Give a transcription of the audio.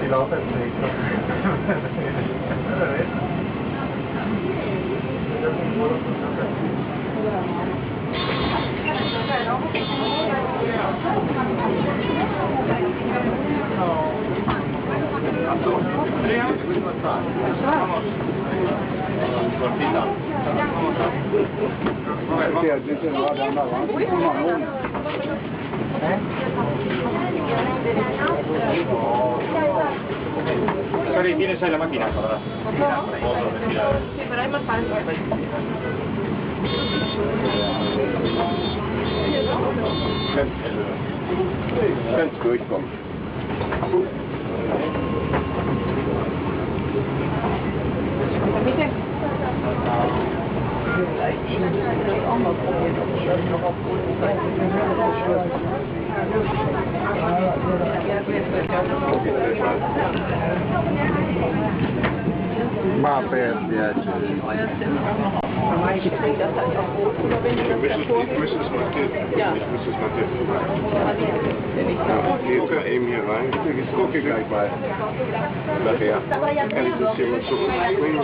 Die laufen nicht. Cari, tienes ahí la máquina, ¿verdad? Sí, pero hay más fácil. Kannst durchkommen. ¿Permite? Ma per piacere. Ich müsste es markieren. Geht er eben hier rein? Ich gucke gleich mal. Nachher. Kann ich das hier mal zurückspringen?